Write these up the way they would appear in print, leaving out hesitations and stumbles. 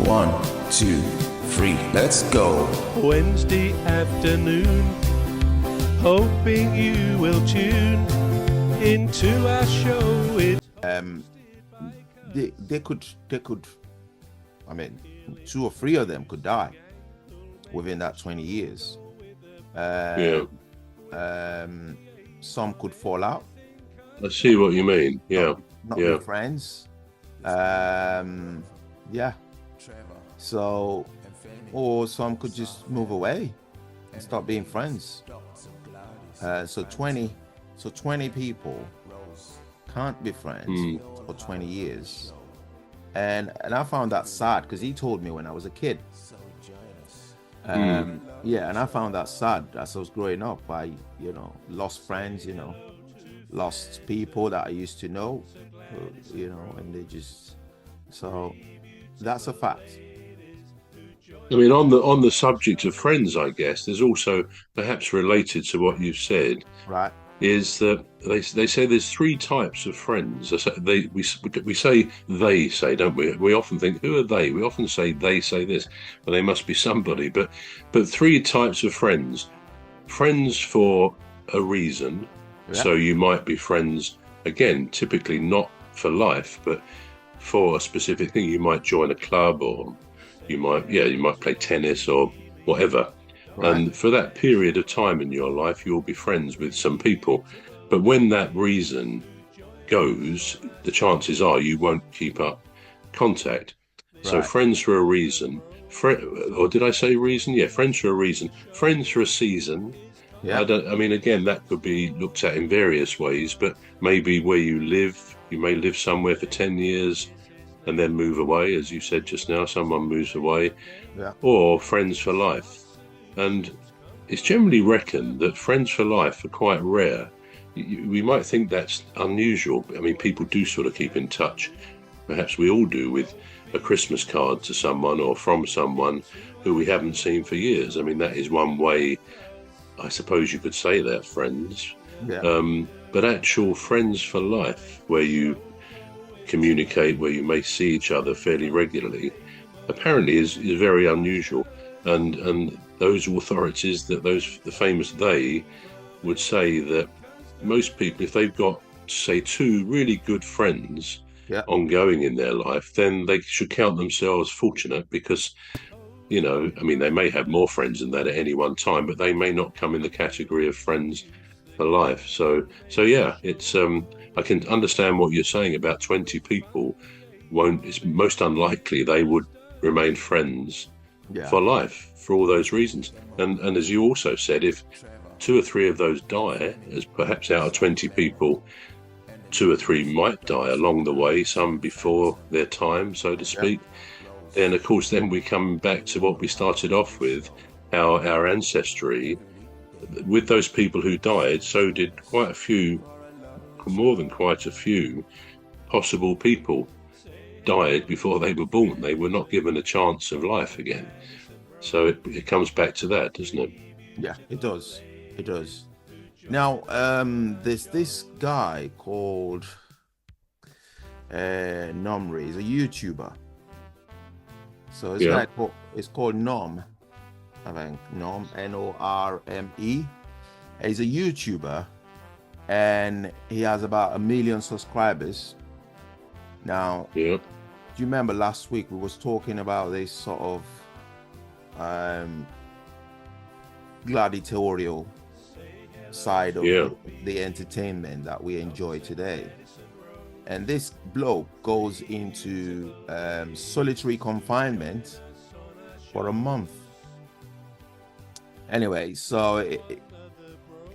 1, 2, 3, let's go. Wednesday afternoon, hoping you will tune into our show. They could, I mean, 2 or 3 of them could die within that 20 years. Some could fall out. I see what you mean. Yeah. Not be friends. So, or some could just move away and stop being friends. So 20 people can't be friends for 20 years. And I found that sad because he told me when I was a kid. And I found that sad as I was growing up. I, lost friends, lost people that I used to know, and they just, so that's a fact. I mean, on the subject of friends, I guess there's also, perhaps related to what you've said, right, is that they say there's 3 types of friends. We say they say, don't we? We often think, who are they? We often say they say this, but they must be somebody. But 3 types of friends: friends for a reason. Yeah. So you might be friends, again, typically not for life, but for a specific thing. You might join a club, or you might play tennis or whatever. Right. And for that period of time in your life, you'll be friends with some people. But when that reason goes, the chances are you won't keep up contact. Right. So friends for a reason, or did I say reason? Yeah, friends for a reason. Friends for a season. Yeah. Again, that could be looked at in various ways, but maybe where you live, you may live somewhere for 10 years and then move away, as you said just now, someone moves away. Yeah. Or friends for life. And it's generally reckoned that friends for life are quite rare. We might think that's unusual. I mean, people do sort of keep in touch. Perhaps we all do, with a Christmas card to someone or from someone who we haven't seen for years. I mean, that is one way, I suppose you could say they're friends. Yeah. But actual friends for life, where you communicate, where you may see each other fairly regularly, apparently is very unusual. And those authorities, the famous they, would say that most people, if they've got, say, 2 really good friends ongoing in their life, then they should count themselves fortunate, because, they may have more friends than that at any one time, but they may not come in the category of friends for life. So yeah, it's I can understand what you're saying about 20 people it's most unlikely they would remain friends for life for all those reasons. And as you also said, if 2 or 3 of those die, as perhaps out of 20 people, 2 or 3 might die along the way, some before their time, so to speak, then of course then we come back to what we started off with, how our ancestry, with those people who died, so did more than quite a few possible people died before they were born. They were not given a chance of life again. So it comes back to that, doesn't it? Yeah, it does. It does. Now, there's this guy called Nomre. He's a YouTuber. So it's called Nom. I think Nom, Norme. He's a YouTuber, and he has about 1 million subscribers. Now, do you remember last week we was talking about this sort of gladiatorial side of the entertainment that we enjoy today? And this bloke goes into solitary confinement for a month. Anyway, so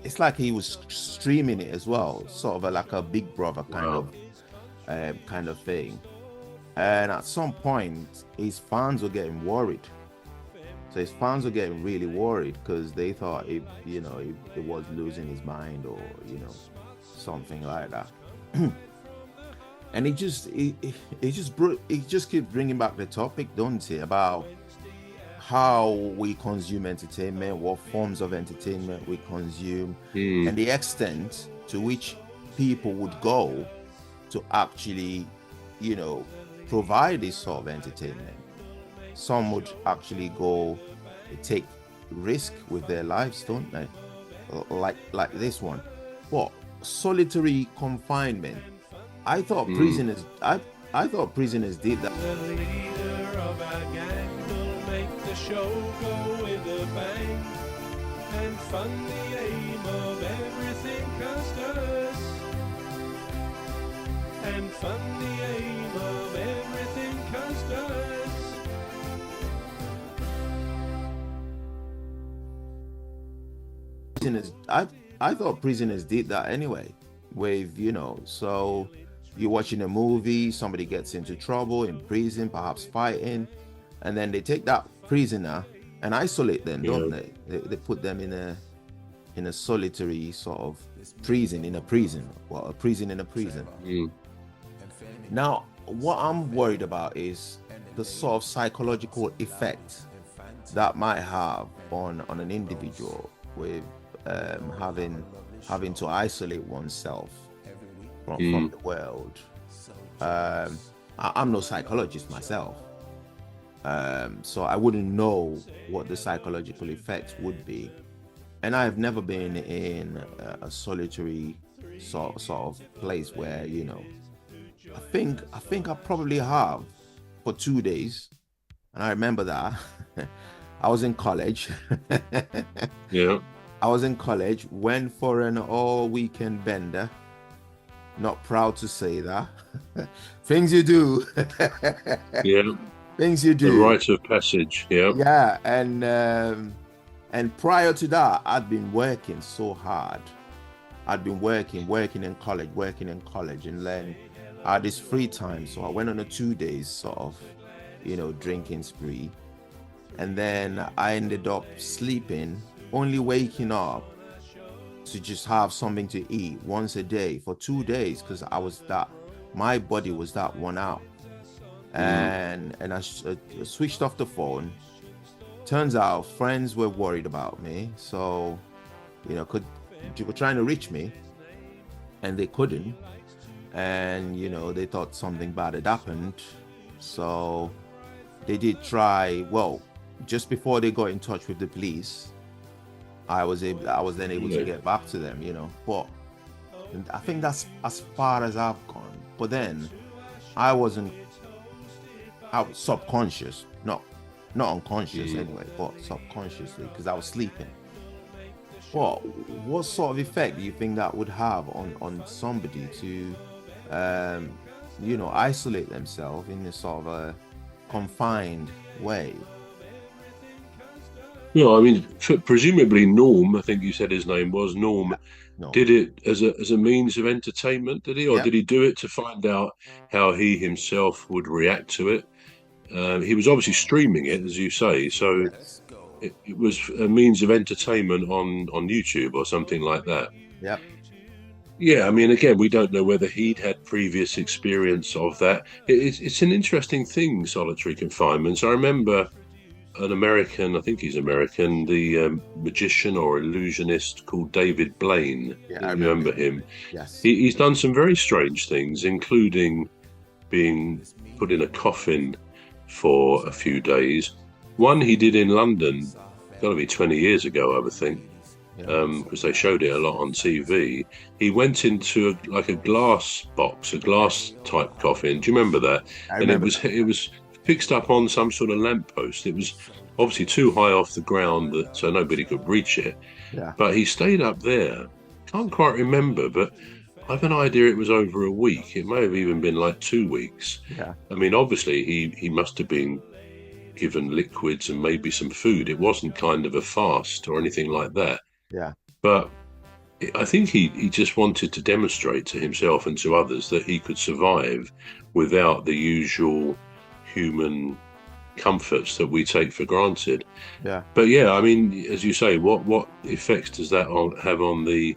it's like he was streaming it as well, sort of like a Big Brother kind of thing. And at some point, his fans were getting worried. So his fans were getting really worried because they thought he was losing his mind, or something like that. And he just keeps bringing back the topic, don't he, about how we consume entertainment, what forms of entertainment we consume, and the extent to which people would go to actually, provide this sort of entertainment. some would actually go take risk with their lives, don't they? Like this one. But solitary confinement. I thought prisoners. I thought prisoners did that. The leader of our gang will make the show go with a bang and fund the aim of everything customers. And fund the aim of everything customers. Prisoners. I thought prisoners did that anyway. With so you're watching a movie, somebody gets into trouble in prison, perhaps fighting, and then they take that prisoner and isolate them, don't they? They put them in a solitary sort of prison in a prison. Well, a prison in a prison. Now, what I'm worried about is the sort of psychological effect that might have on an individual with having to isolate oneself from the world. I'm no psychologist myself, so I wouldn't know what the psychological effects would be, and I've never been in a solitary sort of place where I think I probably have for 2 days, and I remember that I was in college. I was in college, went for an all-weekend bender. Not proud to say that. Things you do. Things you do. The rite of passage. Yeah, and prior to that, I'd been working so hard. I'd been working in college, and then I had this free time. So I went on a 2 days sort of, drinking spree. And then I ended up sleeping, only waking up to just have something to eat once a day for 2 days, because my body was that one out. And I switched off the phone. Turns out friends were worried about me, so they were trying to reach me and they couldn't, and they thought something bad had happened, so they did try. Well, just before they got in touch with the police, I was then able to get back to them, but I think that's as far as I've gone. But then I was subconscious, not unconscious anyway, but subconsciously, because I was sleeping. But what sort of effect do you think that would have on somebody to isolate themselves in this sort of a confined way? I mean, presumably Norm, I think you said his name was Norm, did it as a means of entertainment, did he? Or did he do it to find out how he himself would react to it? He was obviously streaming it, as you say, so it was a means of entertainment on YouTube or something like that. Yeah, I mean, again, we don't know whether he'd had previous experience of that. It's an interesting thing, solitary confinement. So I remember an American, I think he's American, the magician or illusionist called David Blaine. I remember him. Yes. He's done some very strange things, including being put in a coffin for a few days. One he did in London, got to be 20 years ago, I would think, because they showed it a lot on TV. He went into a glass box, a glass type coffin. Do you remember that? It was fixed up on some sort of lamppost. It was obviously too high off the ground so nobody could reach it. But he stayed up there. Can't quite remember, but I have an idea it was over a week. It may have even been like 2 weeks. I mean, obviously he must have been given liquids and maybe some food. It wasn't kind of a fast or anything like that. But I think he just wanted to demonstrate to himself and to others that he could survive without the usual human comforts that we take for granted. But I mean, as you say, what effects does that have on the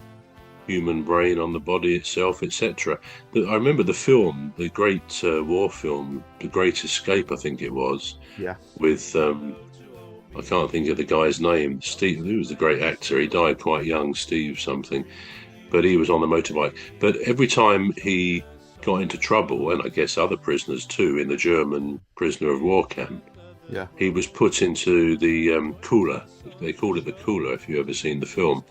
human brain, on the body itself, etc.? I remember the film, the great war film, The Great Escape, I think it was, with I can't think of the guy's name. Steve, who was the great actor. He died quite young, Steve something, but he was on the motorbike. But every time he got into trouble, and I guess other prisoners too, in the German prisoner of war camp, Yeah. he was put into the cooler. They called it the cooler, if you've ever seen the film,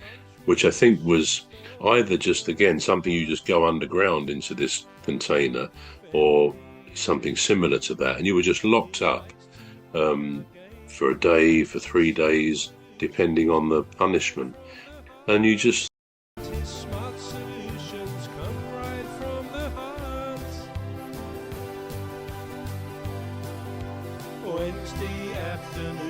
which I think was either just, again, something you just go underground into this container, or something similar to that. And you were just locked up for a day, for 3 days, depending on the punishment. And you just Smart solutions come right from the heart. Wednesday afternoon.